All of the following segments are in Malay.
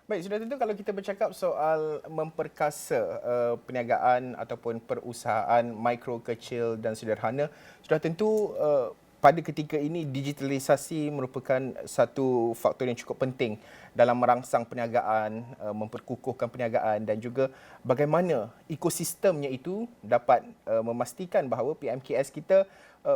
Baik, sudah tentu kalau kita bercakap soal memperkasa perniagaan ataupun perusahaan mikro, kecil dan sederhana, sudah tentu pada ketika ini digitalisasi merupakan satu faktor yang cukup penting dalam merangsang perniagaan, memperkukuhkan perniagaan dan juga bagaimana ekosistemnya itu dapat memastikan bahawa PMKS kita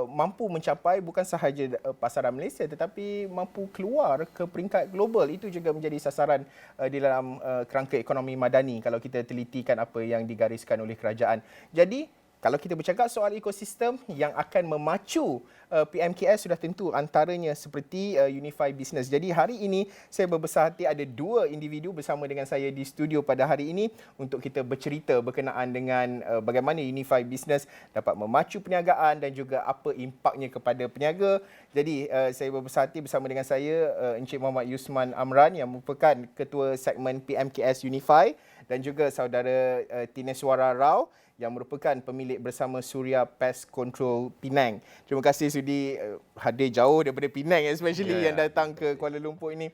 mampu mencapai bukan sahaja pasaran Malaysia tetapi mampu keluar ke peringkat global. Itu juga menjadi sasaran di dalam kerangka ekonomi madani kalau kita telitikan apa yang digariskan oleh kerajaan. Jadi kalau kita bercakap soal ekosistem yang akan memacu PMKS, sudah tentu antaranya seperti Unify Business. Jadi hari ini saya berbesar hati ada dua individu bersama dengan saya di studio pada hari ini untuk kita bercerita berkenaan dengan bagaimana Unify Business dapat memacu perniagaan dan juga apa impaknya kepada peniaga. Jadi saya berbesar hati bersama dengan saya Encik Muhammad Yusman Amran yang merupakan Ketua Segmen PMKS Unify dan juga saudara Tineswara Rao yang merupakan pemilik bersama Suria Pest Control Penang. Terima kasih sudi hadir jauh daripada Penang especially yang datang ke Kuala Lumpur ini.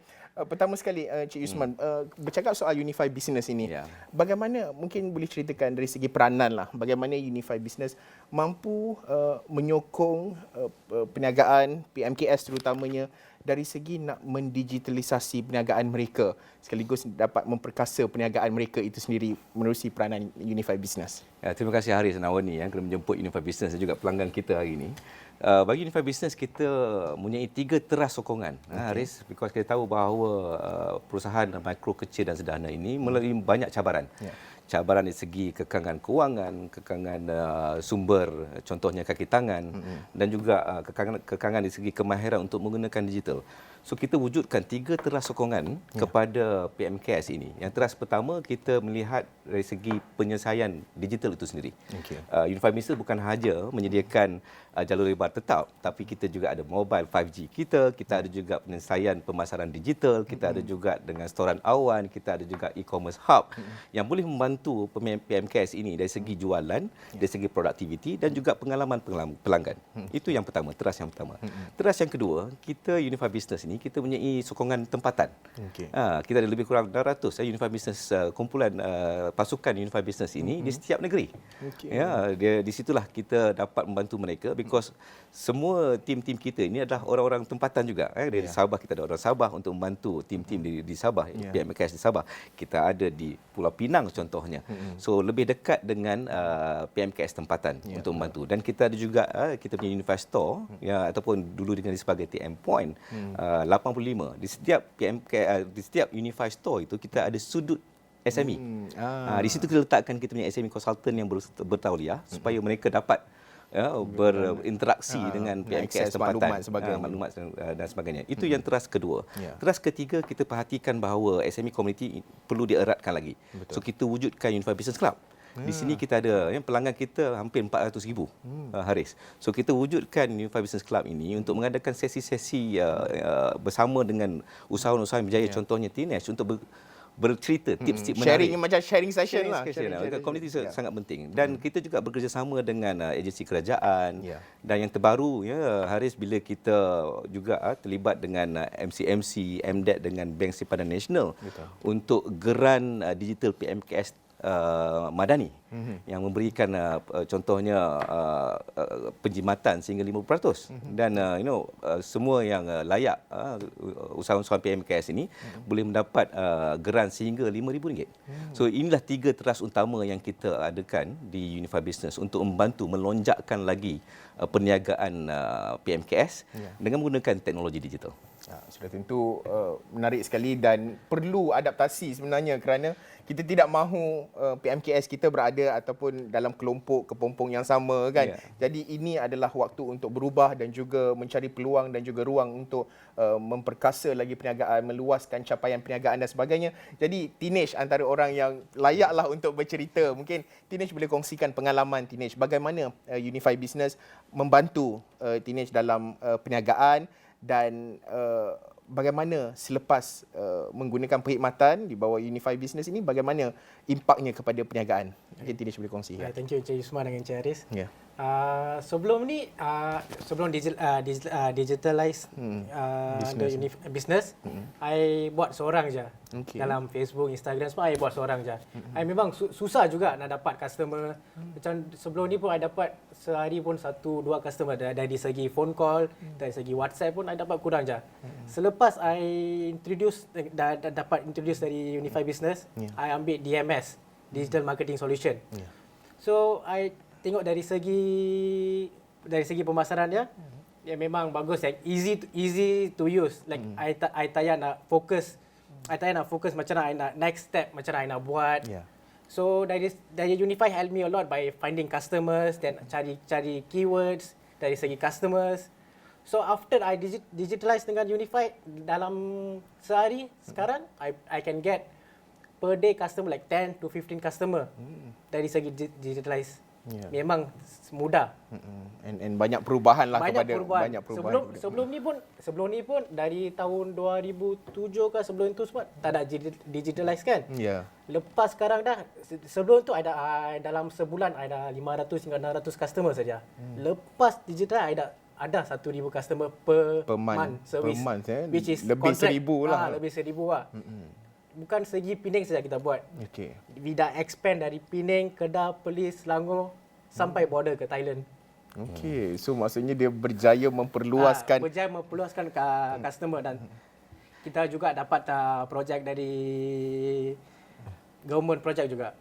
Pertama sekali Cik Yusman, bercakap soal Unify Business ini. Bagaimana mungkin boleh ceritakan dari segi peranan lah, bagaimana Unify Business mampu menyokong perniagaan PMKS terutamanya dari segi nak mendigitalisasi perniagaan mereka sekaligus dapat memperkasa perniagaan mereka itu sendiri menerusi peranan Unify Business. Ya, terima kasih Haris dan Awani yang kerana menjemput Unify Business dan juga pelanggan kita hari ini. Bagi Unify Business kita mempunyai 3 teras sokongan. Haris, because kita tahu bahawa perusahaan mikro, kecil dan sederhana ini melalui banyak cabaran. Cabaran dari segi kekangan kewangan, kekangan sumber, contohnya kaki tangan, dan juga kekangan dari segi kemahiran untuk menggunakan digital. So kita wujudkan 3 teras sokongan kepada PMKS ini. Yang teras pertama kita melihat dari segi penyelesaian digital itu sendiri. Unify Business bukan sahaja menyediakan jalur lebar tetap, tapi kita juga ada mobile 5G kita ada juga penyelesaian pemasaran digital, kita ada juga dengan storan awan, kita ada juga e-commerce hub yang boleh membantu PMKS ini dari segi jualan, dari segi produktiviti dan juga pengalaman pelanggan. Itu yang pertama, teras yang pertama. Teras yang kedua, kita Unify Business ini kita mempunyai sokongan tempatan. Kita ada lebih kurang 600 Unify Business, kumpulan pasukan Unify Business ini di setiap negeri. Di situlah kita dapat membantu mereka because semua tim-tim kita ini adalah orang-orang tempatan juga. Dari Sabah kita ada orang Sabah untuk membantu tim-tim di Sabah, PMKS di Sabah. Kita ada di Pulau Pinang contohnya. So lebih dekat dengan PMKS tempatan untuk membantu. Dan kita ada juga kita punya Unify Store ataupun dulu dikenali sebagai TM Point 85. Di setiap di setiap Unify Store itu kita ada sudut SME. Di situ kita letakkan kita punya SME consultant yang bertauliah supaya mereka dapat berinteraksi dengan PMKS tempatan, maklumat dan sebagainya. Itu yang teras kedua. Teras ketiga kita perhatikan bahawa SME community perlu dieratkan lagi. So kita wujudkan Unify Business Club. Di sini kita ada pelanggan kita hampir 400,000 Haris. So kita wujudkan Unify Business Club ini untuk mengadakan sesi-sesi bersama dengan usahawan-usahawan berjaya, contohnya Tinesh, untuk bercerita tips-tips menarik. Sharing macam sharing session lah. Komuniti sangat penting. Dan kita juga bekerjasama dengan agensi kerajaan. Dan yang terbaru, Haris, bila kita juga terlibat dengan MCMC, MDET dengan Bank Simpanan Nasional untuk geran digital PMKS Madani yang memberikan contohnya penjimatan sehingga 50% dan semua yang layak usahawan-usahawan PMKS ini boleh mendapat geran sehingga RM5,000. So inilah 3 teras utama yang kita adakan di Unify Business untuk membantu melonjakkan lagi perniagaan PMKS dengan menggunakan teknologi digital. Sudah tentu menarik sekali dan perlu adaptasi sebenarnya kerana kita tidak mahu PMKS kita berada ataupun dalam kelompok kepompong yang sama kan. Jadi ini adalah waktu untuk berubah dan juga mencari peluang dan juga ruang untuk memperkasa lagi perniagaan, meluaskan capaian perniagaan dan sebagainya. Jadi Tinesh antara orang yang layaklah untuk bercerita. Mungkin Tinesh boleh kongsikan pengalaman Tinesh bagaimana Unify Business membantu Tinesh dalam perniagaan dan bagaimana selepas menggunakan perkhidmatan di bawah Unify Business ini, bagaimana impaknya kepada perniagaan. Mungkin Tinesh boleh kongsi. Thank you Encik Yusman dengan Encik Haris. Sebelum ni, sebelum digitalize business, I buat seorang je. Okay. Dalam Facebook, Instagram semua I buat seorang je. I memang susah juga nak dapat customer. Macam sebelum ni pun I dapat sehari pun 1-2 customer dari segi phone call, dari segi WhatsApp pun I dapat kurang je. Selepas I dapat introduce dari Unify Business, I ambil DMS, Digital Marketing Solution. So I tengok dari segi pemasaran dia, dia memang bagus, like easy to use. Like I tak nak fokus macam mana I nak next step, macam mana I nak buat. So dari Unify help me a lot by finding customers, then cari keywords dari segi customers. So after I digitalize dengan Unify, dalam sehari sekarang I can get per day customer like 10 to 15 customer dari segi digitalize. Memang mudah. And banyak perubahan lah banyak kepada perubahan. Banyak perubahan. Sebelum ni pun dari tahun 2007 ke sebelum itu semua tak ada digitalize kan? Lepas sekarang dah, sebelum tu ada dalam sebulan ada 500 hingga 600 customer saja. Lepas digital ada 1,000 customer per month service. Per month, which is lebih contract. 1,000 lah. Lebih 1,000 lah. Bukan segi Penang saja kita buat. Okay. We dah expand dari Penang, Kedah, Perlis, Selangor sampai border ke Thailand. Okay, so maksudnya dia berjaya memperluaskan Customer, dan kita juga dapat projek dari government project juga.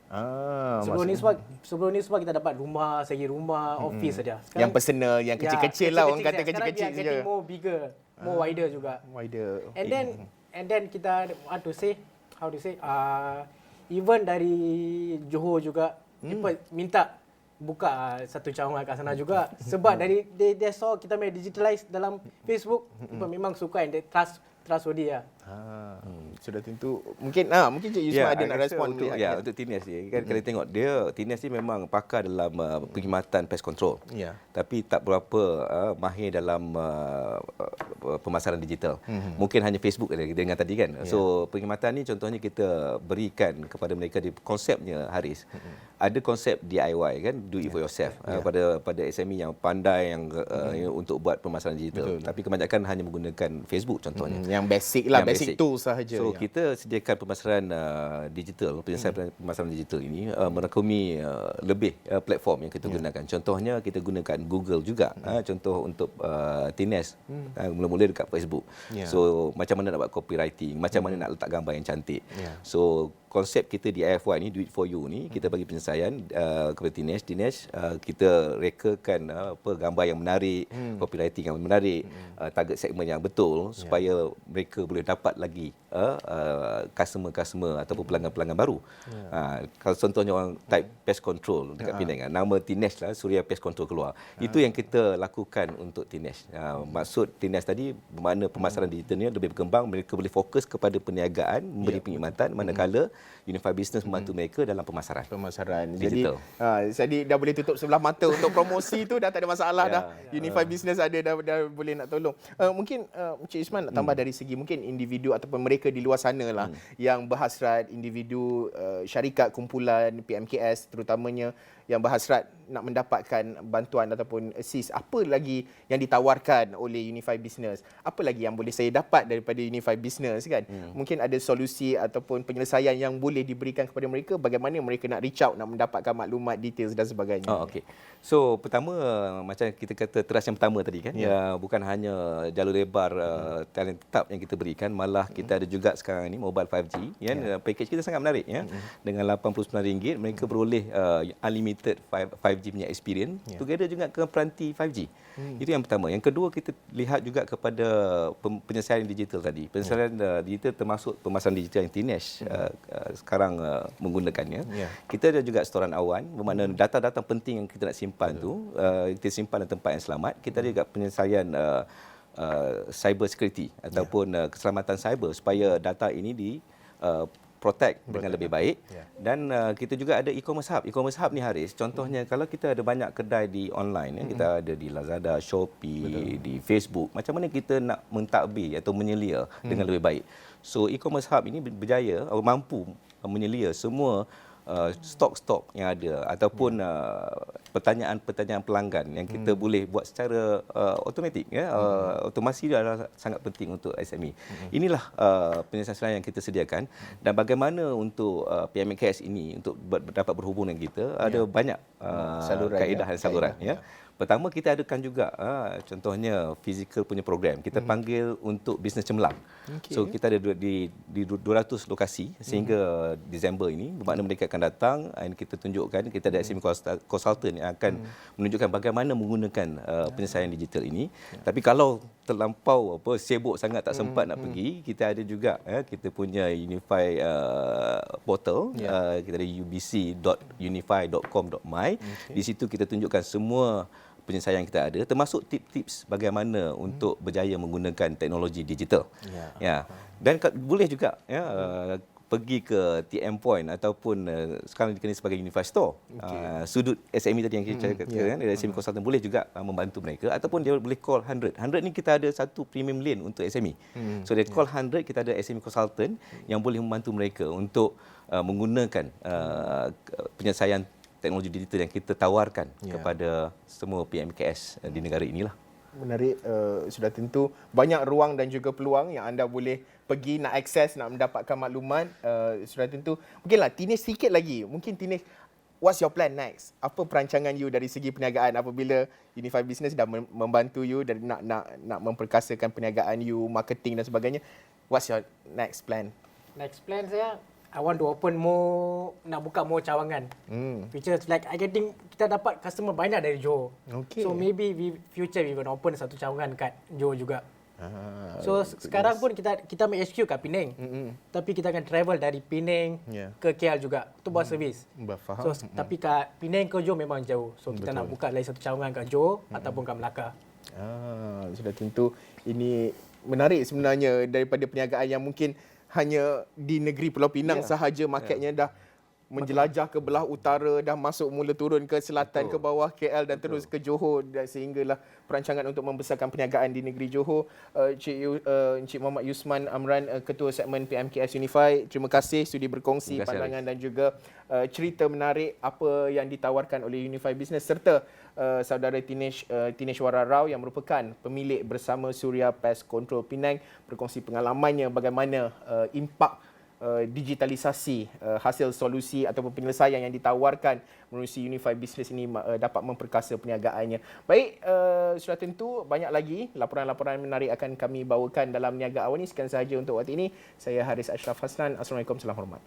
Sebelum ni semua kita dapat rumah, segi rumah, office saja. Yang personal, yang kecil-kecil lah, orang kata kecil-kecil saja. Sekarang more bigger, more wider juga. Wider. And then kita want to say, even dari Johor juga, people minta buka satu cabang kat sana juga. Sebab dari they saw kita main digitalize dalam Facebook, people memang suka and they trustworthy lah. Sudah tentu mungkin Cik Yusman ada nak respon untuk Tines ni. Kan kalau tengok Tines ni memang pakar dalam perkhidmatan pest control. Tapi tak berapa mahir dalam pemasaran digital. Mungkin hanya Facebook dengan tadi kan. So perkhidmatan ni contohnya kita berikan kepada mereka di konsepnya Haris. Ada konsep DIY kan, do it for yourself. Pada SME yang pandai yang untuk buat pemasaran digital. Tapi kebanyakan hanya menggunakan Facebook contohnya. Yang basic lah, basic tools sahaja. So kita sediakan pemasaran digital, penyelesaian pemasaran digital ini merangkumi lebih platform yang kita gunakan. Contohnya kita gunakan Google juga. Contoh untuk Tines, mula-mula dekat Facebook. So macam mana nak buat copywriting, macam mana nak letak gambar yang cantik. So konsep kita di IFY ni, Do It For You ni, kita bagi penyelesaian kepada Tines. Kita rekakan gambar yang menarik, copywriting yang menarik, target segmen yang betul supaya mereka boleh dapat lagi customer ataupun pelanggan-pelanggan baru. Kalau contohnya orang type pest control dekat Penang, nama Tines lah, Suria Pest Control keluar. Itu yang kita lakukan untuk Tines. Maksud Tines tadi bermakna pemasaran digital ni lebih berkembang, mereka boleh fokus kepada perniagaan, memberi perkhidmatan, manakala Unify Business membantu mereka dalam pemasaran digital. Jadi dah boleh tutup sebelah mata untuk promosi tu dah tak ada masalah dah. Unify Business ada dah boleh nak tolong. Mungkin Encik Isman nak tambah dari segi mungkin individu ataupun mereka di luar sana lah yang berhasrat, individu, syarikat, kumpulan PMKS terutamanya yang berhasrat nak mendapatkan bantuan ataupun assist. Apa lagi yang ditawarkan oleh Unify Business? Apa lagi yang boleh saya dapat daripada Unify Business kan? Mungkin ada solusi ataupun penyelesaian yang boleh diberikan kepada mereka, bagaimana mereka nak reach out, nak mendapatkan maklumat, details dan sebagainya. Okey. So pertama macam kita kata teras yang pertama tadi kan, bukan hanya jalur lebar talent tetap yang kita berikan, malah kita ada juga sekarang ni mobile 5G kan. Package kita sangat menarik ya. Dengan RM89 mereka beroleh unlimited 5G punya experience together juga ke peranti 5G. Itu yang pertama. Yang kedua, kita lihat juga kepada penyelesaian digital tadi. Penyelesaian digital termasuk pemasaran digital yang Tines sekarang menggunakannya. Kita ada juga storan awan, bermakna data-data penting yang kita nak simpan tu kita simpan dalam tempat yang selamat. Kita ada juga penyelesaian cyber security ataupun keselamatan cyber supaya data ini di protect dengan lebih baik. Dan kita juga ada e-commerce hub. E-commerce hub ni Haris, contohnya kalau kita ada banyak kedai di online, kita ada di Lazada, Shopee, di Facebook, macam mana kita nak mentadbir atau menyelia dengan lebih baik. So e-commerce hub ini berjaya, mampu menyelia semua stok-stok yang ada ataupun pertanyaan-pertanyaan pelanggan yang kita boleh buat secara automatik, ya. Otomasi dia adalah sangat penting untuk SME. Inilah penyelesaian yang kita sediakan, dan bagaimana untuk PMKS ini untuk dapat berhubung dengan kita, ada banyak Saluran, kaedah dan saluran, ya. Pertama, kita adakan juga contohnya fizikal punya program. Kita panggil untuk bisnes cemerlang. So kita ada di 200 lokasi sehingga Disember ini, bermakna mereka akan datang dan kita tunjukkan, kita ada SME consultant yang akan menunjukkan bagaimana menggunakan penyelesaian digital ini. Tapi kalau terlampau sibuk sangat tak sempat nak pergi, kita ada juga kita punya Unify portal, kita ada ubc.unify.com.my. Di situ kita tunjukkan semua penyelesaian yang kita ada, termasuk tips-tips bagaimana untuk berjaya menggunakan teknologi digital. Ya. Dan boleh juga pergi ke TM Point ataupun sekarang dikenali sebagai Unify Store. Sudut SME tadi yang kita cakap, SME Consultant boleh juga membantu mereka, ataupun dia boleh call 100. 100 ni kita ada satu premium lane untuk SME. So dia call 100, kita ada SME Consultant yang boleh membantu mereka untuk menggunakan penyelesaian teknologi digital yang kita tawarkan kepada semua PMKS di negara inilah. Menarik, sudah tentu banyak ruang dan juga peluang yang anda boleh pergi nak akses, nak mendapatkan maklumat. Sudah tentu, mungkinlah Tinesh sikit lagi. Mungkin Tinesh, what's your plan next? Apa perancangan you dari segi perniagaan apabila Unify Business dah membantu you dan nak memperkasakan perniagaan you, marketing dan sebagainya? What's your next plan? Next plan saya, I want to open more, nak buka more cawangan. Which is like I getting, kita dapat customer banyak dari Johor. Okay. So maybe future we will open satu cawangan kat Johor juga. So sekarang pun kita main HQ kat Penang. Tapi kita akan travel dari Penang ke KL juga untuk buat servis. Faham. So tapi kat Penang ke Johor memang jauh. So kita nak buka lagi satu cawangan kat Johor ataupun kat Melaka. Sudah tentu ini menarik sebenarnya, daripada perniagaan yang mungkin hanya di negeri Pulau Pinang sahaja marketnya, dah menjelajah ke belah utara, dah masuk mula turun ke selatan, ke bawah KL dan terus ke Johor, dan sehinggalah perancangan untuk membesarkan perniagaan di negeri Johor. Encik Muhammad Yusman Amran, Ketua Segmen PMKS Unify, terima kasih sudi berkongsi pandangan dan juga cerita menarik apa yang ditawarkan oleh Unify Business, serta saudara Tinesh Wararau yang merupakan pemilik bersama Suria Pest Control Penang, berkongsi pengalamannya bagaimana impak digitalisasi hasil solusi ataupun penyelesaian yang ditawarkan melalui Unify Business ini dapat memperkasa perniagaannya. Baik, sudah tentu banyak lagi laporan-laporan menarik akan kami bawakan dalam Niaga Awal ini. Sekian sahaja untuk waktu ini. Saya Haris Ashraf Hasnan. Assalamualaikum, salam hormat.